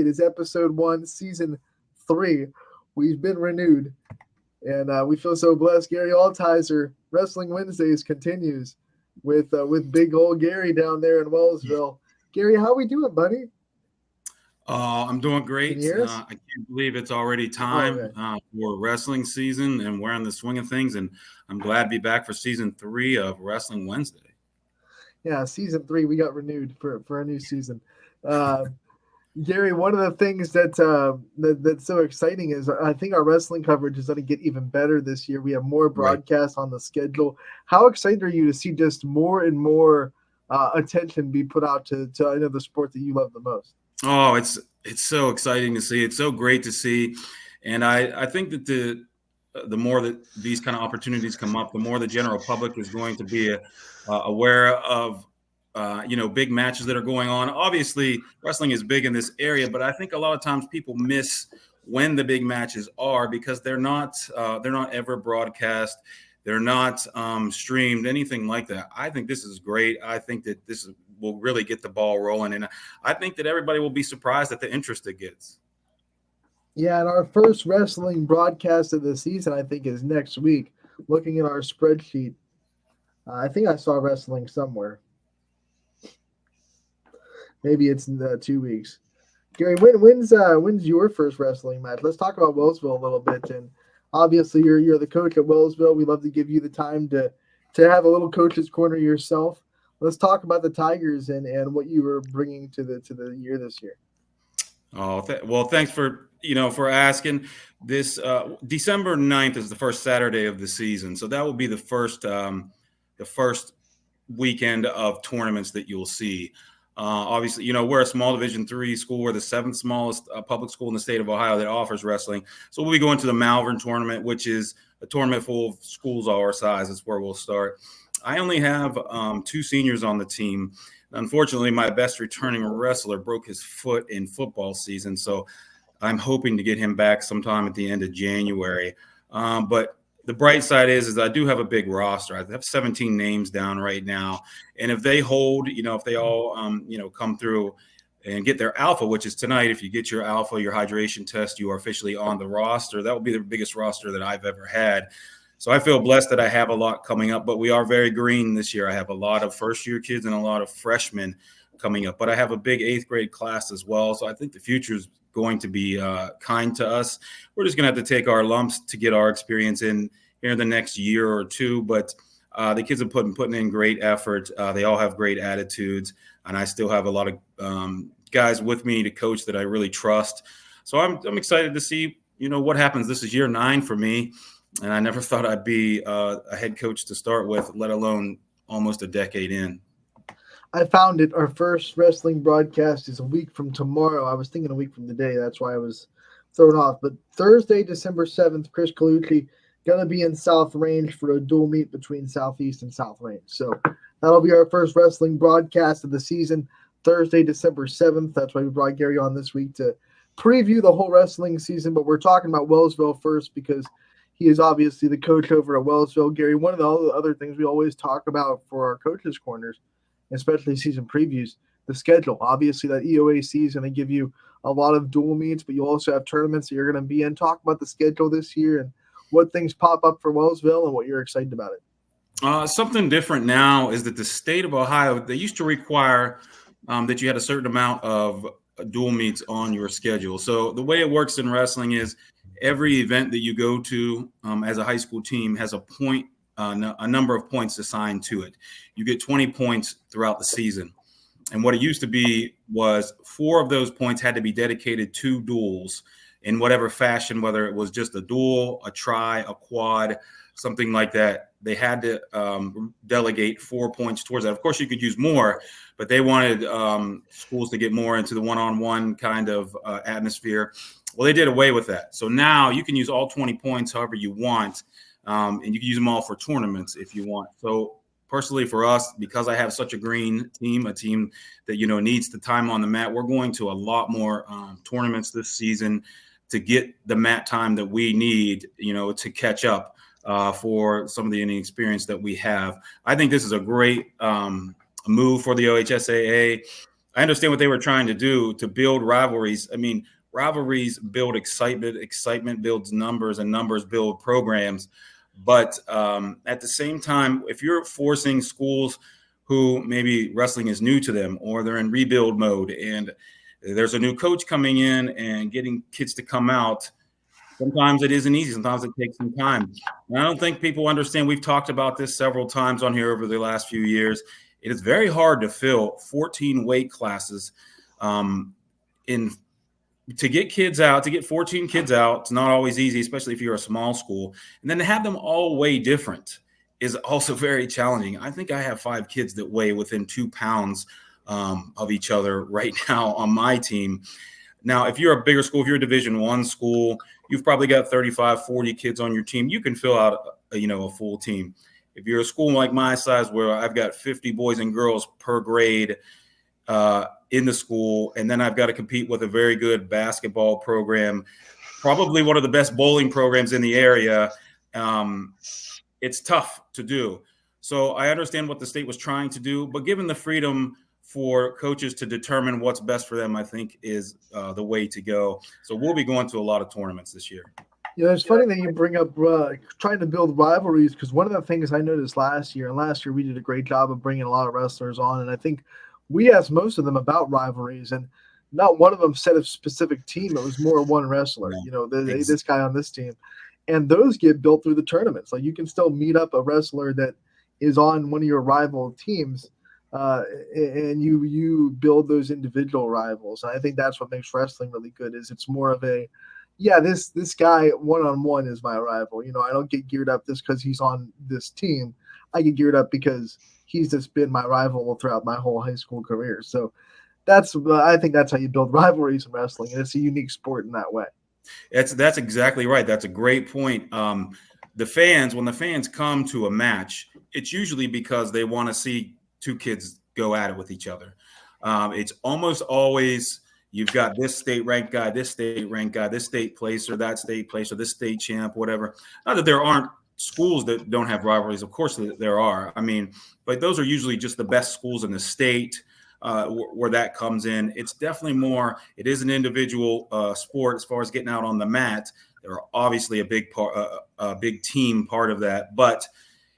It is episode 1, season 3. We've been renewed, and we feel so blessed. Gary Althiser, Wrestling Wednesdays continues with big old Gary down there in Wellsville. Gary, how we doing, buddy? I'm doing Can you great. hear us? I can't believe it's already Oh, time okay. for wrestling season, and we're in the swing of things. And I'm glad to be back for season 3 of Wrestling Wednesday. Yeah, season 3, we got renewed for a new season. Uh, Gary, one of the things that's so exciting is I think our wrestling coverage is going to get even better this year. We have more Right. broadcasts on the schedule. How excited are you to see just more and more attention be put out to I know the sport that you love the most? Oh, it's so exciting to see. It's so great to see, and I think that the more that these kind of opportunities come up, the more the general public is going to be aware of big matches that are going on. Obviously, wrestling is big in this area, but I think a lot of times people miss when the big matches are because they're not ever broadcast. They're not streamed, anything like that. I think this is great. I think that will really get the ball rolling, and I think that everybody will be surprised at the interest it gets. Yeah, and our first wrestling broadcast of the season, I think, is next week. Looking at our spreadsheet, I think I saw wrestling somewhere. Maybe it's in 2 weeks. Gary, when's your first wrestling match? Let's talk about Wellsville a little bit. And obviously, you're the coach at Wellsville. We love to give you the time to have a little coach's corner yourself. Let's talk about the Tigers and what you were bringing to the year this year. Oh, well, thanks for asking. This December 9th is the first Saturday of the season, so that will be the first weekend of tournaments that you'll see. Obviously, we're a small Division III school. We're the seventh smallest public school in the state of Ohio that offers wrestling. So we'll be going to the Malvern tournament, which is a tournament full of schools our size. That's where we'll start. I only have 2 seniors on the team. Unfortunately, my best returning wrestler broke his foot in football season, so I'm hoping to get him back sometime at the end of January. But the bright side is I do have a big roster. I have 17 names down right now, and if they hold, if they all, come through and get their alpha, which is tonight. If you get your alpha, your hydration test, you are officially on the roster. That will be the biggest roster that I've ever had. So I feel blessed that I have a lot coming up, but we are very green this year. I have a lot of first-year kids and a lot of freshmen coming up, but I have a big 8th-grade class as well. So I think the future is going to be kind to us. We're just going to have to take our lumps to get our experience in here in the next year or two, but the kids are putting in great effort. They all have great attitudes, and I still have a lot of guys with me to coach that I really trust. So I'm excited to see, what happens. This is year 9 for me. And I never thought I'd be a head coach to start with, let alone almost a decade in. I found it. Our first wrestling broadcast is a week from tomorrow. I was thinking a week from today. That's why I was thrown off. But Thursday, December 7th, Chris Colucci going to be in South Range for a dual meet between Southeast and South Range. So that'll be our first wrestling broadcast of the season, Thursday, December 7th. That's why we brought Gary on this week to preview the whole wrestling season. But we're talking about Wellsville first because he is obviously the coach over at Wellsville. Gary, one of the other things we always talk about for our coaches' corners, especially season previews, the schedule. Obviously, that EOAC is going to give you a lot of dual meets, but you also have tournaments that you're going to be in. Talk about the schedule this year and what things pop up for Wellsville and what you're excited about it. Something different now is that the state of Ohio, they used to require that you had a certain amount of dual meets on your schedule. So the way it works in wrestling is every event that you go to as a high school team has a number of points assigned to it. You get 20 points throughout the season. And what it used to be was 4 of those points had to be dedicated to duels in whatever fashion, whether it was just a duel, a try, a quad, something like that. They had to delegate 4 points towards that. Of course, you could use more, but they wanted schools to get more into the one-on-one kind of atmosphere. Well, they did away with that. So now you can use all 20 points however you want, and you can use them all for tournaments if you want. So personally for us, because I have such a green team, a team that, needs the time on the mat, we're going to a lot more tournaments this season to get the mat time that we need, to catch up for some of the inexperience that we have. I think this is a great move for the OHSAA. I understand what they were trying to do to build rivalries. I mean, rivalries build excitement, excitement builds numbers, and numbers build programs. But at the same time, if you're forcing schools who maybe wrestling is new to them or they're in rebuild mode and there's a new coach coming in and getting kids to come out, sometimes it isn't easy. Sometimes it takes some time. And I don't think people understand. We've talked about this several times on here over the last few years. It is very hard to fill 14 weight classes in to get kids out, to get 14 kids out. It's not always easy, especially if you're a small school. And then to have them all weigh different is also very challenging. I think I have 5 kids that weigh within 2 pounds of each other right now on my team. Now, if you're a bigger school, if you're a Division I school, you've probably got 35, 40 kids on your team. You can fill out, a full team. If you're a school like my size, where I've got 50 boys and girls per grade in the school, and then I've got to compete with a very good basketball program, probably one of the best bowling programs in the area, it's tough to do. So I understand what the state was trying to do, but given the freedom for coaches to determine what's best for them, I think is the way to go. So we'll be going to a lot of tournaments this year. It's funny that you bring up trying to build rivalries, because one of the things I noticed last year, and last year we did a great job of bringing a lot of wrestlers on, and I think we asked most of them about rivalries, and not one of them said a specific team. It was more one wrestler, this guy on this team. And those get built through the tournaments. Like, you can still meet up a wrestler that is on one of your rival teams, and you build those individual rivals. And I think that's what makes wrestling really good. Is it's more of a, this guy one-on-one is my rival. I don't get geared up just because he's on this team. I get geared up because he's just been my rival throughout my whole high school career. So I think that's how you build rivalries in wrestling, and it's a unique sport in that way. That's exactly right. That's a great point. When the fans come to a match, it's usually because they want to see 2 kids go at it with each other. It's almost always you've got this state ranked guy, this state ranked guy, this state placer, that state placer, this state champ, whatever. Not that there aren't schools that don't have rivalries. Of course there are. I mean, but those are usually just the best schools in the state. Where that comes in. It's definitely more, it is an individual sport as far as getting out on the mat. There are obviously a big team part of that. But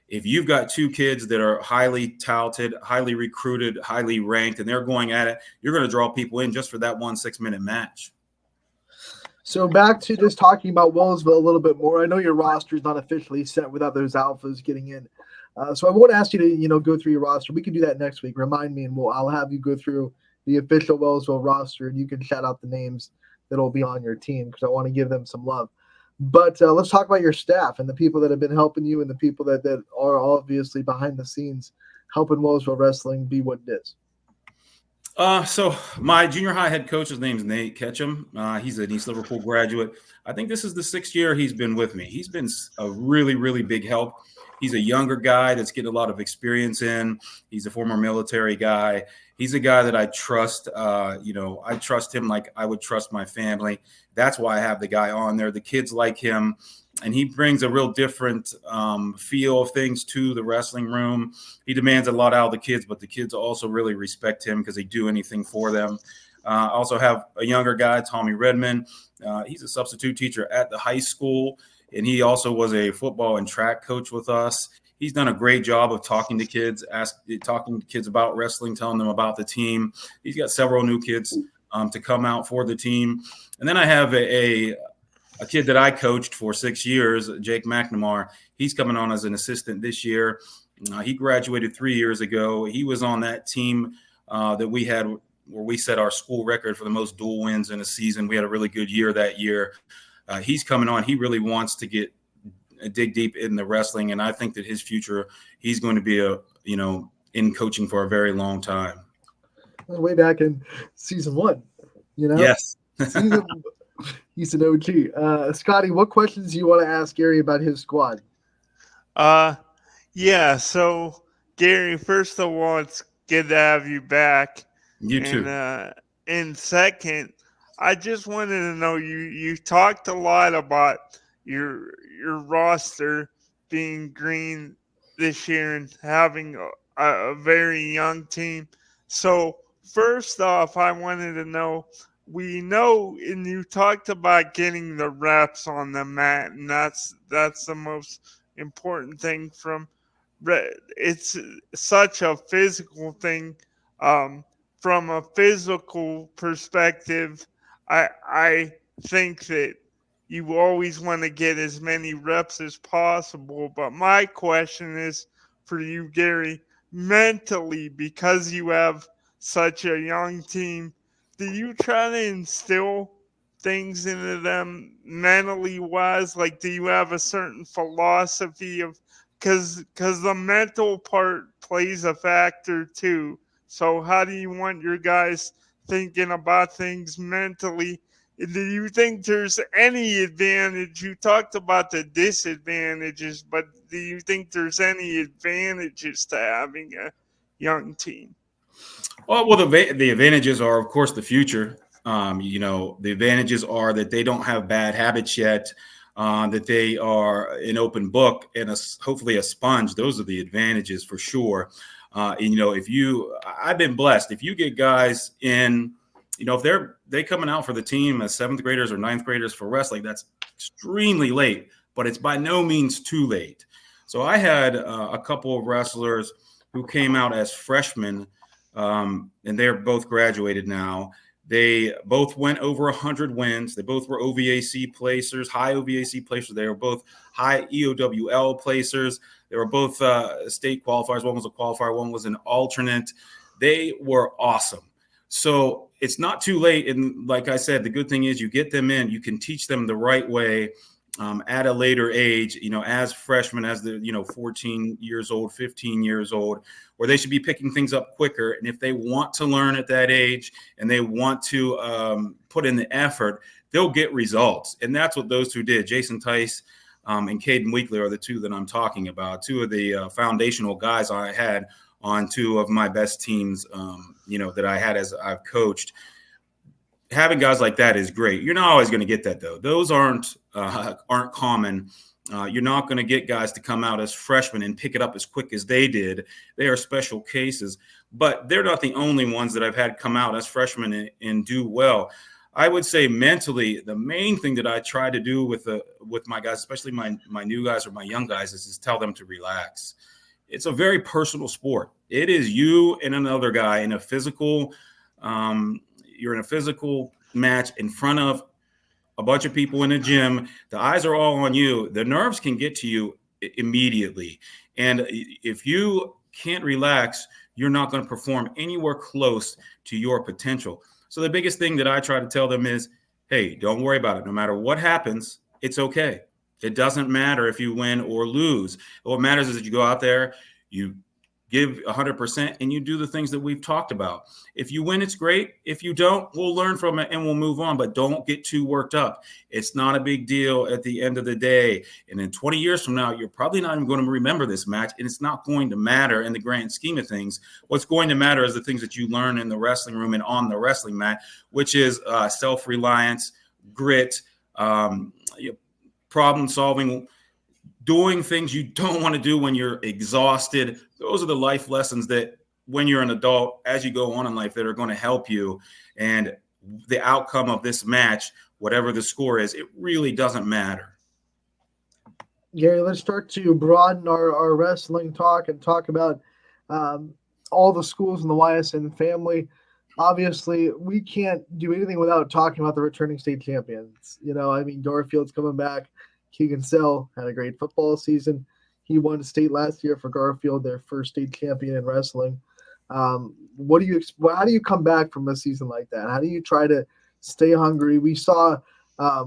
if you've got 2 kids that are highly touted, highly recruited, highly ranked, and they're going at it, you're going to draw people in just for that 1 6-minute match. So back to just talking about Wellsville a little bit more. I know your roster is not officially set without those alphas getting in. So I won't ask you to, go through your roster. We can do that next week. Remind me, and I'll have you go through the official Wellsville roster, and you can shout out the names that'll be on your team, because I want to give them some love. But let's talk about your staff and the people that have been helping you, and the people that are obviously behind the scenes helping Wellsville wrestling be what it is. So my junior high head coach's name is Nate Ketchum. He's an East Liverpool graduate. I think this is the 6th year he's been with me. He's been a really, really big help. He's a younger guy that's getting a lot of experience in. He's a former military guy. He's a guy that I trust. I trust him like I would trust my family. That's why I have the guy on there. The kids like him, and he brings a real different feel of things to the wrestling room. He demands a lot out of the kids, but the kids also really respect him because they do anything for them. I also have a younger guy, Tommy Redmond. He's a substitute teacher at the high school, and he also was a football and track coach with us. He's done a great job of talking to kids about wrestling, telling them about the team. He's got several new kids to come out for the team. And then I have a kid that I coached for 6 years, Jake McNamara. He's coming on as an assistant this year. He graduated 3 years ago. He was on that team that we had where we set our school record for the most dual wins in a season. We had a really good year that year. He's coming on. He really wants to dig deep in the wrestling, and I think that his future, he's going to be in coaching for a very long time. Way back in season 1, Yes. He's an OG. Scotty, what questions do you want to ask Gary about his squad? So Gary, first of all, it's good to have you back. You too. And second, I just wanted to know, you talked a lot about your roster being green this year and having a very young team. So first off, I wanted to know, we know, and you talked about getting the reps on the mat, and that's the most important thing. It's such a physical thing. Um, from a physical perspective, I think that you always want to get as many reps as possible. But my question is for you, Gary, mentally, because you have such a young team, do you try to instill things into them mentally wise? Like, do you have a certain philosophy of, because the mental part plays a factor too. So how do you want your guys thinking about things mentally? Do you think there's any advantage? You talked about the disadvantages, but do you think there's any advantages to having a young team? Well, the advantages are, of course, the future. The advantages are that they don't have bad habits yet, that they are an open book and hopefully a sponge. Those are the advantages for sure. I've been blessed. If you get guys in, if they coming out for the team as seventh graders or ninth graders for wrestling, that's extremely late, but it's by no means too late. So I had a couple of wrestlers who came out as freshmen. And they're both graduated now. They both went over 100 wins. They both were OVAC placers, high OVAC placers. They were both high EOWL placers. They were both state qualifiers. One was a qualifier, one was an alternate. They were awesome. So it's not too late. And like I said, the good thing is you get them in, you can teach them the right way at a later age, as freshmen, as the 14 years old, 15 years old, where they should be picking things up quicker. And if they want to learn at that age and they want to put in the effort, they'll get results. And that's what those two did. Jason Tice and Caden Weekly are the two that I'm talking about, two of the foundational guys I had on two of my best teams, that I had as I've coached. Having guys like that is great. You're not always going to get that, though. Those aren't common. You're not going to get guys to come out as freshmen and pick it up as quick as they did. They are special cases, but they're not the only ones that I've had come out as freshmen and do well. I would say mentally, the main thing that I try to do with my guys, especially my new guys or my young guys, is tell them to relax. It's a very personal sport. It is you and another guy in a physical. You're in a physical match in front of a bunch of people in a gym. The eyes are all on you. The nerves can get to you immediately. And if you can't relax, you're not going to perform anywhere close to your potential. So the biggest thing that I try to tell them is, hey, don't worry about it. No matter what happens, it's okay. It doesn't matter if you win or lose. What matters is that you go out there, you give 100%, and you do the things that we've talked about. If you win, it's great. If you don't, we'll learn from it and we'll move on, but don't get too worked up. It's not a big deal at the end of the day. And in 20 years from now, you're probably not even going to remember this match, and it's not going to matter in the grand scheme of things. What's going to matter is the things that you learn in the wrestling room and on the wrestling mat, which is self-reliance, grit, problem solving, doing things you don't want to do when you're exhausted. Those are the life lessons that when you're an adult, as you go on in life, that are going to help you. And the outcome of this match, whatever the score is, it really doesn't matter. Gary, let's start to broaden our wrestling talk and talk about all the schools in the YSN family. Obviously, we can't do anything without talking about the returning state champions. Garfield's coming back. Keegan Sell had a great football season. He won state last year for Garfield, their first state champion in wrestling. How do you come back from a season like that? How do you try to stay hungry? We saw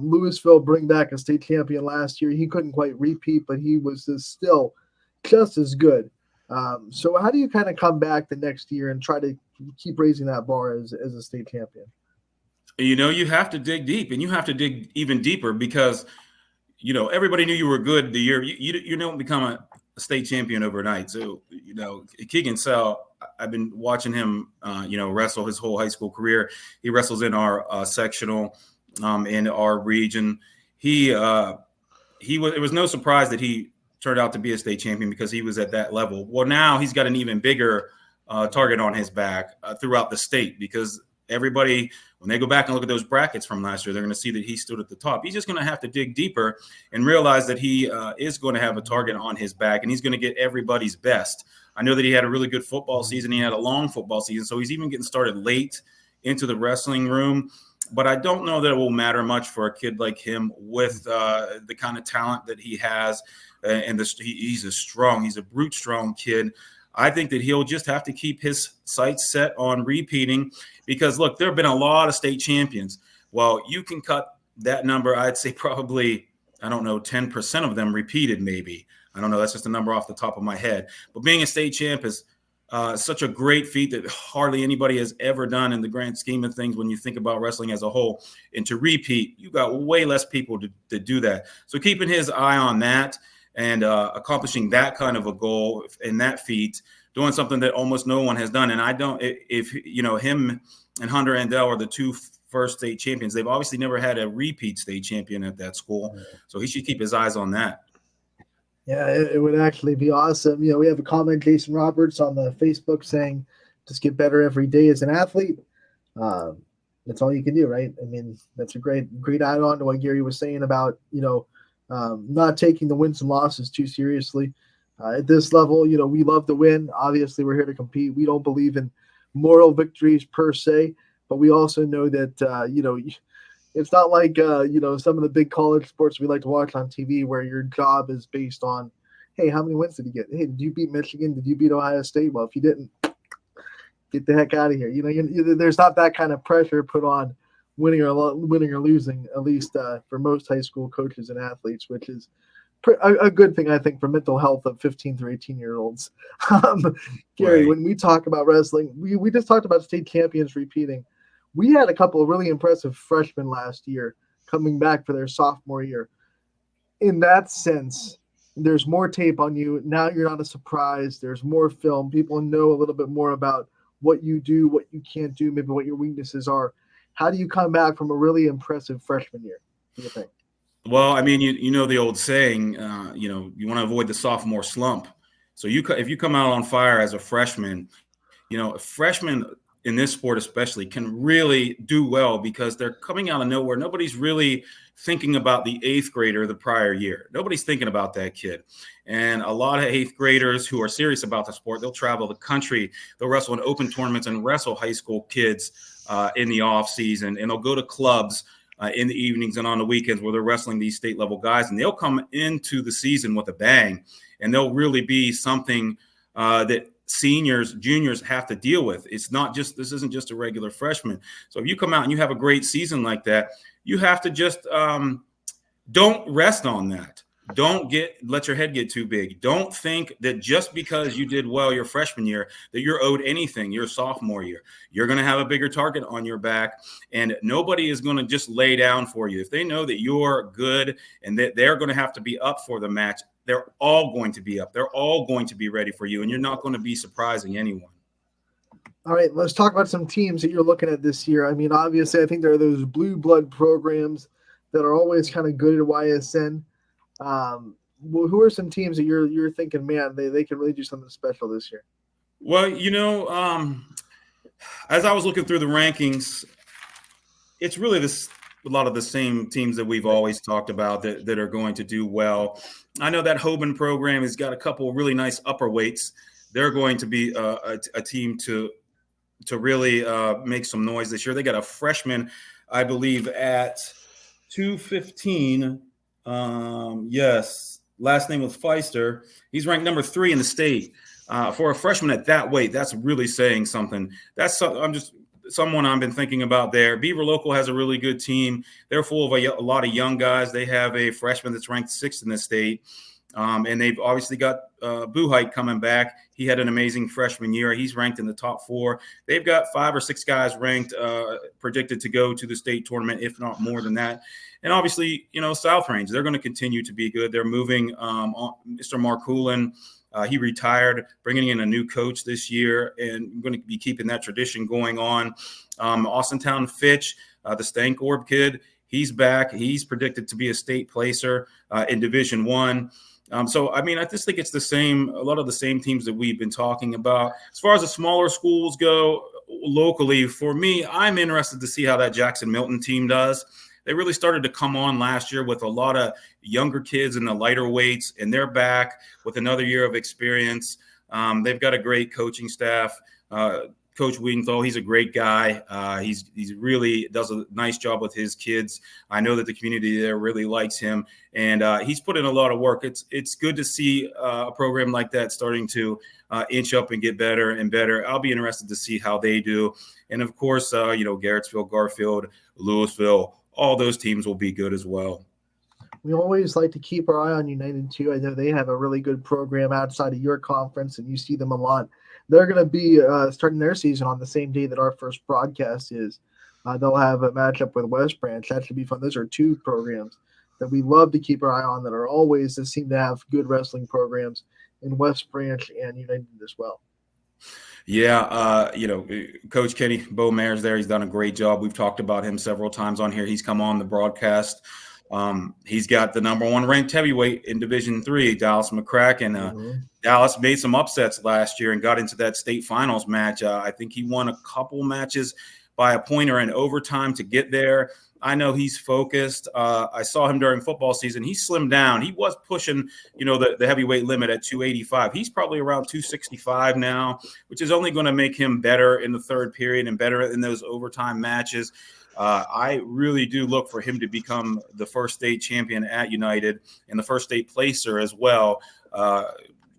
Louisville bring back a state champion last year. He couldn't quite repeat, but he was still just as good. So how do you kind of come back the next year and try to keep raising that bar as a state champion? You have to dig deep, and you have to dig even deeper because everybody knew you were good the year. You don't become a state champion overnight. So, Keegan Sell, I've been watching him, wrestle his whole high school career. He wrestles in our sectional in our region. It was no surprise that he turned out to be a state champion because he was at that level. Well, now he's got an even bigger target on his back throughout the state, because everybody, when they go back and look at those brackets from last year, they're going to see that he stood at the top. He's just going to have to dig deeper and realize that he is going to have a target on his back, and he's going to get everybody's best. I know that he had a really good football season. He had a long football season, so he's even getting started late into the wrestling room. But I don't know that it will matter much for a kid like him with the kind of talent that he has. He's a brute strong kid. I think that he'll just have to keep his sights set on repeating, because, look, there have been a lot of state champions. Well, you can cut that number. I'd say probably, 10% of them repeated maybe. I don't know. That's just a number off the top of my head. But being a state champ is such a great feat that hardly anybody has ever done in the grand scheme of things when you think about wrestling as a whole. And to repeat, you got way less people to do that. So keeping his eye on that and accomplishing that kind of a goal in that feat, doing something that almost no one has done. And if him and Hunter Andel are the two first state champions, they've obviously never had a repeat state champion at that school. So he should keep his eyes on that. Yeah, it would actually be awesome. We have a comment, Jason Roberts, on the Facebook saying, just get better every day as an athlete. That's all you can do, right? I mean, that's a great add-on to what Gary was saying about, not taking the wins and losses too seriously. At this level, we love to win. Obviously, we're here to compete. We don't believe in moral victories per se, but we also know that, it's not like, some of the big college sports we like to watch on TV where your job is based on, hey, how many wins did you get? Hey, did you beat Michigan? Did you beat Ohio State? Well, if you didn't, get the heck out of here. There's not that kind of pressure put on winning or losing, at least for most high school coaches and athletes, which is a good thing, I think, for mental health of 15 through 18-year-olds. Gary, Right. when we talk about wrestling, we just talked about state champions repeating. We had a couple of really impressive freshmen last year coming back for their sophomore year. In that sense, there's more tape on you. Now you're not a surprise. There's more film. People know a little bit more about what you do, what you can't do, maybe what your weaknesses are. How do you come back from a really impressive freshman year, do you think? Well, I mean, you know the old saying, you want to avoid the sophomore slump. So if you come out on fire as a freshman, a freshman in this sport especially can really do well because they're coming out of nowhere. Nobody's really thinking about the eighth grader the prior year. Nobody's thinking about that kid. And a lot of eighth graders who are serious about the sport, they'll travel the country. They'll wrestle in open tournaments and wrestle high school kids in the off season. And they'll go to clubs in the evenings and on the weekends where they're wrestling these state level guys. And they'll come into the season with a bang. And they'll really be something that seniors, juniors have to deal with. This isn't just a regular freshman. So if you come out and you have a great season like that, you have to just don't rest on that. Don't let your head get too big. Don't think that just because you did well your freshman year that you're owed anything your sophomore year. You're going to have a bigger target on your back, and nobody is going to just lay down for you. If they know that you're good and that they're going to have to be up for the match, they're all going to be up. They're all going to be ready for you, and you're not going to be surprising anyone. All right, let's talk about some teams that you're looking at this year. I mean, obviously, I think there are those blue blood programs that are always kind of good at YSN. Who are some teams that you're thinking, man, they can really do something special this year? Well, as I was looking through the rankings, it's really a lot of the same teams that we've always talked about that are going to do well. I know that Hoban program has got a couple of really nice upper weights. They're going to be a team to really make some noise this year. They got a freshman, I believe, at 215. Yes, last name was Feister. He's ranked number 3 in the state. For a freshman at that weight, that's really saying something. Someone I've been thinking about there. Beaver Local has a really good team. They're full of a lot of young guys. They have a freshman that's ranked 6th in the state. And they've obviously got Buhite coming back. He had an amazing freshman year. He's ranked in the top 4. They've got 5 or 6 guys ranked, predicted to go to the state tournament, if not more than that. And obviously, South Range, they're going to continue to be good. They're moving Mr. Markulin. He retired, bringing in a new coach this year, and going to be keeping that tradition going on. Austintown Fitch, the Stankorb kid, he's back. He's predicted to be a state placer in Division I. So, I mean, I just think it's a lot of the same teams that we've been talking about. As far as the smaller schools go locally, for me, I'm interested to see how that Jackson Milton team does. They really started to come on last year with a lot of younger kids in the lighter weights, and they're back with another year of experience. They've got a great coaching staff. Coach Wingthal, he's a great guy. He's really does a nice job with his kids. I know that the community there really likes him, and he's put in a lot of work. It's good to see a program like that starting to inch up and get better and better. I'll be interested to see how they do, and of course, Garrettsville, Garfield, Louisville, all those teams will be good as well. We always like to keep our eye on United too. I know they have a really good program outside of your conference, and you see them a lot. They're going to be starting their season on the same day that our first broadcast is. They'll have a matchup with West Branch. That should be fun. Those are two programs that we love to keep our eye on that are always that seem to have good wrestling programs in West Branch and United as well. Yeah, Coach Kenny Beaumare's there. He's done a great job. We've talked about him several times on here. He's come on the broadcast. He's got the number one ranked heavyweight in Division III, Dallas McCracken. Dallas made some upsets last year and got into that state finals match. I think he won a couple matches by a pointer in overtime to get there. I know he's focused. I saw him during football season. He slimmed down. He was pushing, the heavyweight limit at 285. He's probably around 265 now, which is only going to make him better in the third period and better in those overtime matches. I really do look for him to become the first state champion at United and the first state placer as well.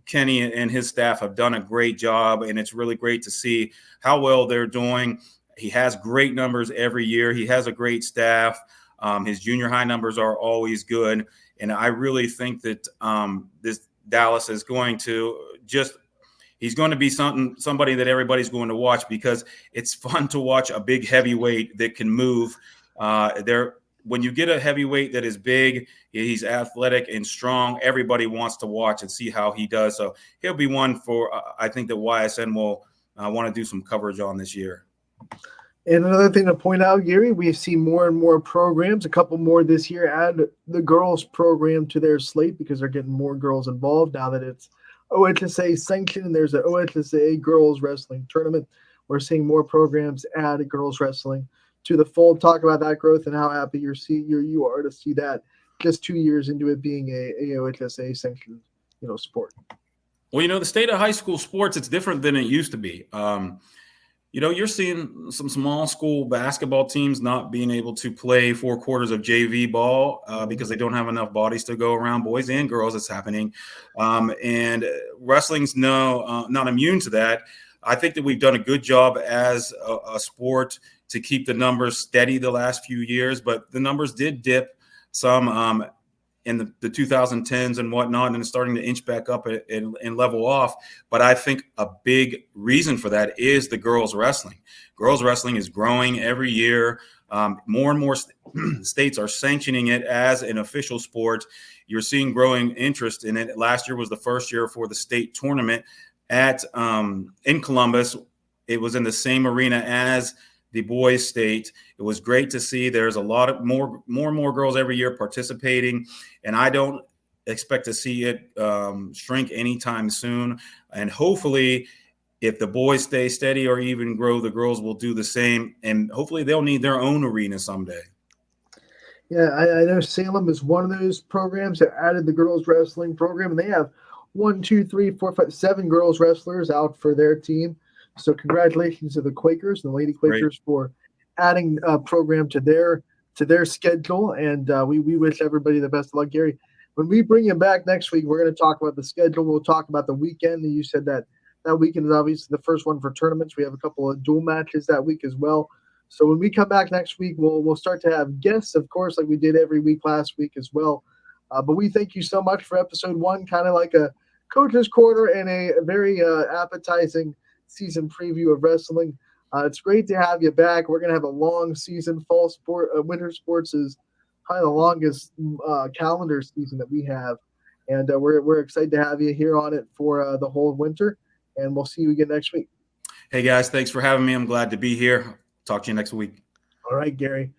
Kenny and his staff have done a great job, and it's really great to see how well they're doing. He has great numbers every year. He has a great staff. His junior high numbers are always good. And I really think that this Dallas is going to he's going to be somebody that everybody's going to watch because it's fun to watch a big heavyweight that can move. When you get a heavyweight that is big, he's athletic and strong, everybody wants to watch and see how he does. So he'll be one for I think that YSN will want to do some coverage on this year. And another thing to point out, Gary, we see more and more programs, a couple more this year, add the girls program to their slate because they're getting more girls involved now that it's OHSA sanctioned and there's an OHSA girls wrestling tournament. We're seeing more programs add girls wrestling to the fold. Talk about that growth and how happy you are to see that just 2 years into it being a OHSA sanctioned, sport. Well, the state of high school sports, it's different than it used to be. You're seeing some small school basketball teams not being able to play 4 quarters of JV ball because they don't have enough bodies to go around, boys and girls. It's happening. And wrestling's not immune to that. I think that we've done a good job as a sport to keep the numbers steady the last few years, but the numbers did dip some in the 2010s and whatnot, and it's starting to inch back up and level off. But I think a big reason for that is the girls wrestling. Girls wrestling is growing every year. More and more states are sanctioning it as an official sport. You're seeing growing interest in it. Last year was the first year for the state tournament in Columbus. It was in the same arena as the boys state. It was great to see. There's a lot of more and more girls every year participating, and I don't expect to see it shrink anytime soon. And hopefully, if the boys stay steady or even grow, the girls will do the same, and hopefully they'll need their own arena someday. Yeah, I know Salem is one of those programs that added the girls wrestling program, and they have 1, 2, 3, 4, 5, 7 girls wrestlers out for their team. So congratulations to the Quakers and the Lady Quakers for adding a program to their schedule. And we wish everybody the best of luck, Gary. When we bring you back next week, we're going to talk about the schedule. We'll talk about the weekend. You said that weekend is obviously the first one for tournaments. We have a couple of dual matches that week as well. So when we come back next week, we'll start to have guests, of course, like we did every week last week as well. But we thank you so much for episode 1, kind of like a coach's corner and a very appetizing season preview of wrestling. It's great to have you back. We're going to have a long season. Fall sport, winter sports is probably the longest calendar season that we have. And we're excited to have you here on it for the whole winter. And we'll see you again next week. Hey, guys, thanks for having me. I'm glad to be here. Talk to you next week. All right, Gary.